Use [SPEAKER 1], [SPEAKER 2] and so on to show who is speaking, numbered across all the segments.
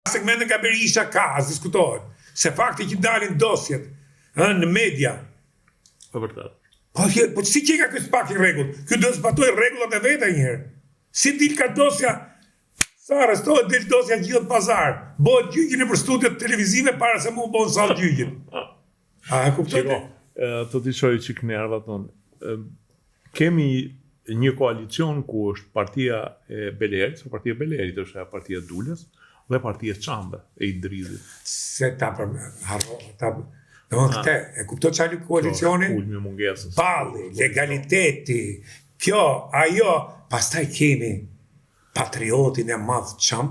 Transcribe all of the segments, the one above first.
[SPEAKER 1] segmente nga Berisha ka, as diskutohet. Se fakti që dalin dosjet në media.
[SPEAKER 2] Për vërtet.
[SPEAKER 1] Po si që ka ky spak i rregull? Ky do zbatoj rregullat e veta një herë. Si dil ka dosja, sa arrestohet del dosja gjithë pazar. Bëhet gjyqin për studiot televizive para se mu bën sallë gjyqin. A e kuptoj?
[SPEAKER 2] Të t'i shoj çik nerva tonë. Kemi një koalicion ku është partia e Belerit, partia e Belerit është partia e Dulës dhe partia e Çambe e Idrizit.
[SPEAKER 1] Se ta këte, e kuptoj çfarë koalicioni?
[SPEAKER 2] Ulmi mungesës.
[SPEAKER 1] Balli, legaliteti, kjo, ajo, pastaj kemi patriotin e madh Çam,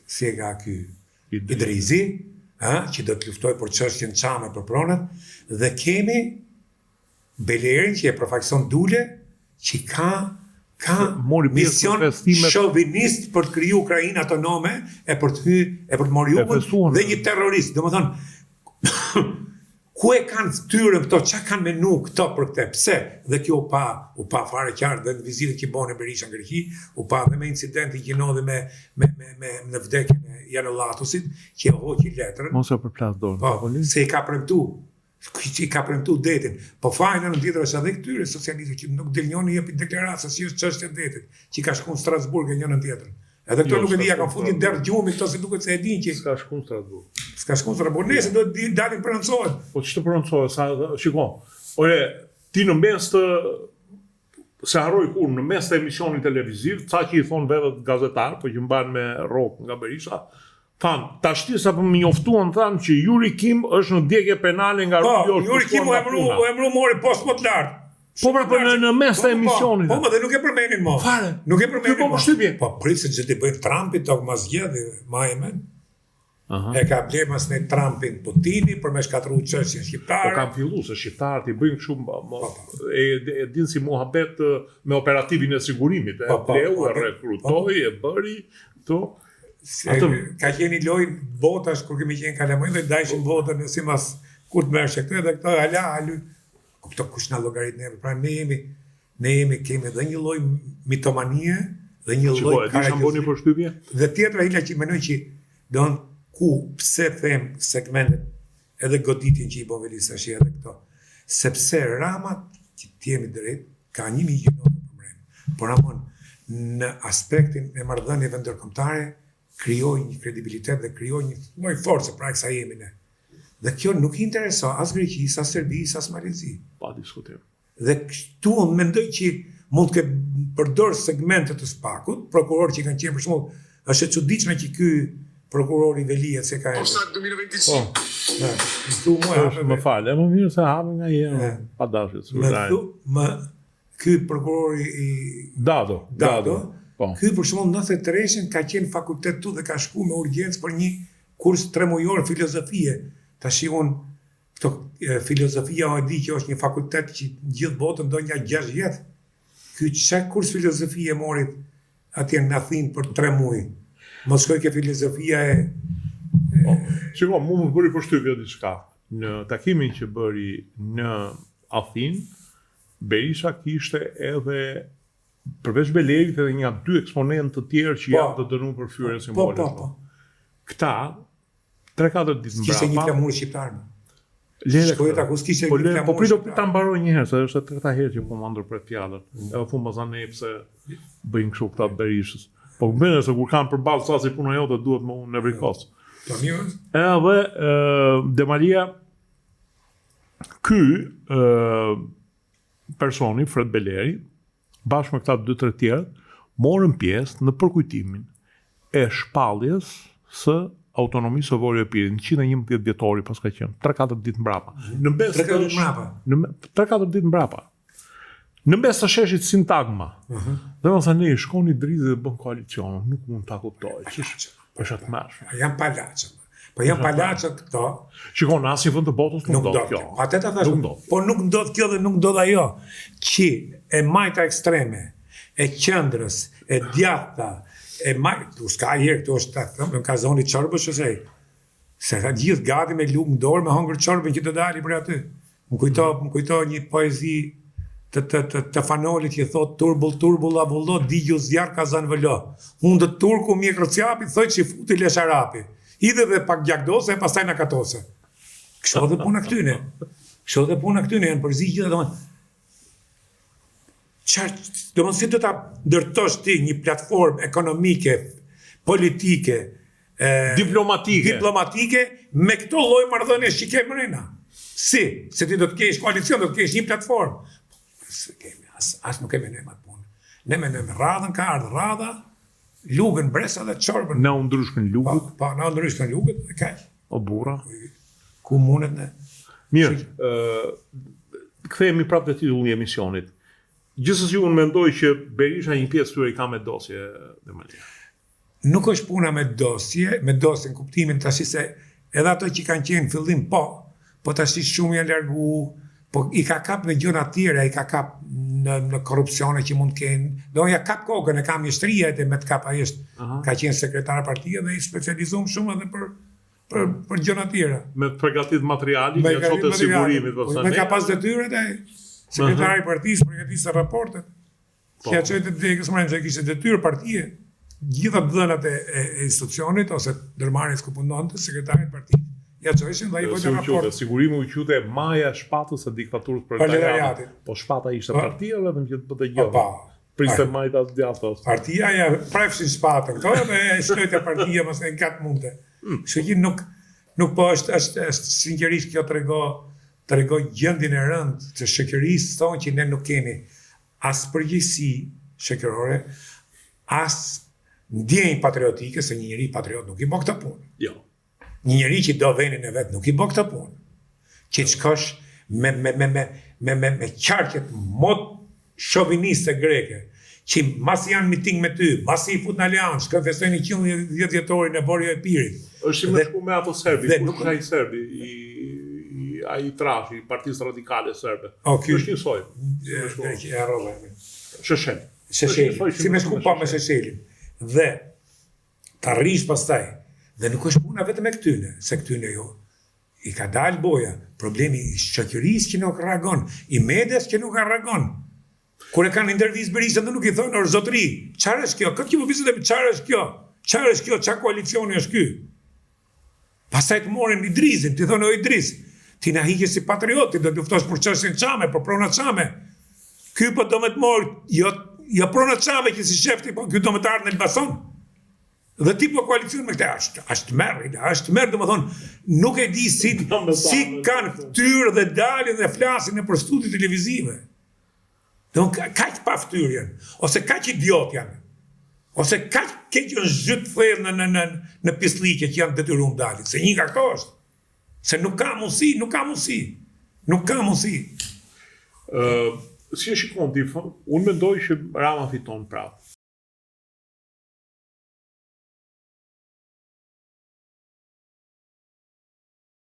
[SPEAKER 1] si e ka ky Idrizi, që do të luftoj për çështjen Çame për pronat, dhe kemi Belerin që e përfaqëson Dule, që ka mision shovinist për të kriju Ukrainë autonome e për të marrë jugën dhe një terrorist. Domethënë, ku e kanë ftyrën këto, çka kanë menu këto për këtë? Pse? Dhe kjo u pa fare qartë dhe në vizitën që bën Berisha në Greqi, u pa dhe me incidentin që ndodhi me në vdekjen e Janollatusit, që e hoqi letrën.
[SPEAKER 2] Mos e përplas dorën.
[SPEAKER 1] Po, se i ka premtu detin. Po fajnë në tjetër është edhe këtyre socialistëve që nuk del njëri jepi deklaratë si është çështja e detit, që ka shkuar në Strasburg e njërin tjetër. Edhe këto nuk e di, ka fundi der gjumi këto se duket se e din që
[SPEAKER 2] s'ka shkuar në Strasburg.
[SPEAKER 1] S'ka shkuar në Strasburg, nëse do të dalin pronësohet.
[SPEAKER 2] Po ç'të pronësohet, sa shikon. Ore, ti në mes të se harroj kur në mes të emisionit televiziv, ca që i thon vetët gazetar, po që mban me rrok nga Berisha, thanë, tashti sa për më njoftuan, thanë që Yuri Kim është në djegje penale nga Rubio.
[SPEAKER 1] Po, Yuri Kim u emru mori post më të lartë.
[SPEAKER 2] Po pra për në mes të emisionit.
[SPEAKER 1] Po, dhe nuk e përmenin mo.
[SPEAKER 2] Fare.
[SPEAKER 1] Nuk e përmenin
[SPEAKER 2] mo.
[SPEAKER 1] Po, prit se që ti bëjnë Trumpit, tok ma zgjedhi, ma e men. E ka blemas në Trumpin Putini, për me shkatru çështjen shqiptare.
[SPEAKER 2] Po kam fillu se shqiptarët i bëjnë shumë, e dinë si muhabet me operativin e sigurimit. E bleu, e rekrutoi, e bëri, to.
[SPEAKER 1] Ka qeni lojë botash kur kemi qenë Kalamajn dhe dajshin botën si mas kur të merrshe këtu edhe këto halu. Këto kush na llogarit neve. Pra ne kemi dhe një lloj mitomanie dhe një lloj
[SPEAKER 2] karajë.
[SPEAKER 1] Dhe tjetra ila që mendoj që don ku pse them segmentet edhe goditjen që i bën Velisashi edhe këto. Sepse Rama, që të jemi drejt, ka 1 milion problem. Por amon në aspektin e marrëdhënieve ndërkombëtare krijoi një kredibilitet dhe krijoi një lloj force pra kësaj jemi ne. Dhe kjo nuk i intereso as Greqisë, as Serbisë, as Malezi.
[SPEAKER 2] Pa diskutim.
[SPEAKER 1] Dhe këtu unë mendoj që mund të përdor segmente të spakut, prokuror që kanë qenë për shembull, është e çuditshme që ky prokurori Velia se ka.
[SPEAKER 3] Offside 2025.
[SPEAKER 1] Po.
[SPEAKER 2] Më fal, më mirë se hapë nga herë pa dashje.
[SPEAKER 1] Ky prokurori i Dado.
[SPEAKER 2] Po.
[SPEAKER 1] Ky për shembull 93-shin ka qenë fakultet tu dhe ka shkuar me urgjencë për një kurs 3 mujor filozofie. Tash këto filozofia e di që është një fakultet që gjithë botën do nga 6 vjet. Ky çka kurs filozofie mori atje në Athinë për 3 muaj. Mos shkoj ke filozofia e
[SPEAKER 2] Shiko, mu më bëri përshtypje diçka. Në takimin që bëri në Athinë, Berisha kishte edhe përveç Belerit edhe një 2 eksponentë të tjerë që janë të dënuar për fyrjen simbole. Këta 3-4 ditë mbrapa.
[SPEAKER 1] Kishte një flamur shqiptar.
[SPEAKER 2] Shkoi
[SPEAKER 1] ta ku kishte një flamur.
[SPEAKER 2] Po prito ta mbaroj një herë, se është e treta herë që po më ndërpret fjalën. Edhe fund bazane pse bëjnë kështu këta Berishës. Po mbene se kur kanë përballë sa si puna jote duhet më unë nevrikos.
[SPEAKER 1] Po mirë.
[SPEAKER 2] Edhe Demalia ky personi Fred Beleri bashkë me këta 2-3 tjerë morën pjesë në përkujtimin e shpalljes së autonomisë së Vorë Epirit, 111 vjetori pas ka qenë, 3-4 ditë mbrapa. Në mes 3-4 ditë mbrapa. Në mes të sheshit Sintagma. Dhe më thënë, ne shkoni Idrizi dhe bën koalicion, nuk mund ta kuptoj. Është të mërshme.
[SPEAKER 1] Janë palaçë. Po janë palaçë këto.
[SPEAKER 2] Shikon, asnjë vend të botës nuk ndodh kjo.
[SPEAKER 1] Atë ta thash. Po nuk ndodh kjo dhe nuk ndodh ajo. Që e majta ekstreme, e qendrës, e djathta, tu s'ka herë këtu është në kazoni çorbësh ose se ka gjithë gati me lugë në dorë me hëngër çorbën që të dali për aty. Më kujto një poezi të fanolit që thot turbull avullo, digju zjarë kazan vëllo. Unë të turku mje kërcjapi, thoj që futi le sharapi. Idhe dhe pak gjakdose, e pastaj në katose. Kështu dhe puna këtyne. Janë përzigje dhe do si të ta ndërtosh ti një platformë ekonomike, politike, diplomatike me këto lloj marrëdhënie që ke mrena. Se ti do të kesh koalicion, do të kesh një platformë. As nuk kemi ne më punë. Ne me radhën ka ardhur radha, lugën bresa dhe çorbën.
[SPEAKER 2] Na u ndryshkën lugët.
[SPEAKER 1] Po, na u ndryshkën lugët dhe kaq.
[SPEAKER 2] O burra.
[SPEAKER 1] Ku mundet ne?
[SPEAKER 2] Mirë, kthehemi prapë te titulli i emisionit. Gjithsesi unë mendoj që Berisha një pjesë tyre i ka me dosje dhe më tjerë.
[SPEAKER 1] Nuk është puna me dosje në kuptimin tash se edhe ato që kanë qenë fillim po tash shumë janë largu, po i ka kap në gjëra të tjera, i ka kap në korrupsione që mund të kenë. Do ja kap kokën, e ka mjeshtria edhe me të kap ai është ka qenë sekretar partie dhe i specializuar shumë edhe për gjëra të tjera.
[SPEAKER 2] Me përgatit materiali, me çotë sigurimit
[SPEAKER 1] me ka pas detyrat e sekretari i partisë përgatisë raportet. Ja çojtë degës më se kishte detyrë partie. Gjitha dhënat e institucionit ose ndërmarrjes ku punonte sekretari i partisë. Ja çojshin dhe ai bëjnë raport.
[SPEAKER 2] Sigurimi u quajte maja e shpatës së diktaturës proletariate. Po shpata ishte partia vetëm që bëte gjë. Priste majta djathtë.
[SPEAKER 1] Partia ja prefshin shpatën. Këto e shkojtë partia mos e kat mundte. Kështu që nuk po është sinqerisht kjo tregoj gjendjen e rëndë të shoqërisë tonë që ne nuk kemi as përgjegjësi shoqërore, as ndjenjë patriotike, se një njeri patriot nuk i bë këtë punë.
[SPEAKER 2] Jo.
[SPEAKER 1] Një njeri që do venin e vet nuk i bë këtë punë. Që të shkosh me qarqet mod shoviniste greke, që mas janë miting me ty, mas i fut në aliancë, kanë festojnë 110 vjetorin e Borjo e Pirit.
[SPEAKER 2] Është me shku me ato serbi, kush ai serbi, ai trash i Partisë Radikale serbe. Është një soj. Sheshel.
[SPEAKER 1] Si me shku pa me Sheshelin. Dhe ta rrish pastaj. Dhe nuk është puna vetëm e këtyne, se këtyne jo. I ka dalë boja, problemi i shoqërisë që nuk reagon, i medias që nuk reagon. Kur e kanë intervistë Berishën dhe nuk i thonë orë zotëri, çfarë është kjo? Këtë që më bisedojmë, çfarë është kjo? Çfarë është kjo? Çfarë koalicioni është ky? Pastaj të morin Idrisin, ti thonë o Idris, ti na hiqe si patriot, ti do të luftosh për çështjen Çame, për prona Çame. Ky po do më të morë, jo prona Çame që si shefti, po ky do më të ardhë në Elbasan. Dhe ti po koalicion me këte, është merë, do më thonë, nuk e di si kanë ftyrë dhe dalin dhe flasin në për studi televizive. Kaq pa ftyrë janë, ose kaq idiot janë, ose kaq keqën zhyt thellë në pislliqe që janë detyruar dalin, se një nga këto është, se nuk ka mundësi.
[SPEAKER 2] Si e shikon ti, unë mendoj që Rama fiton prapë.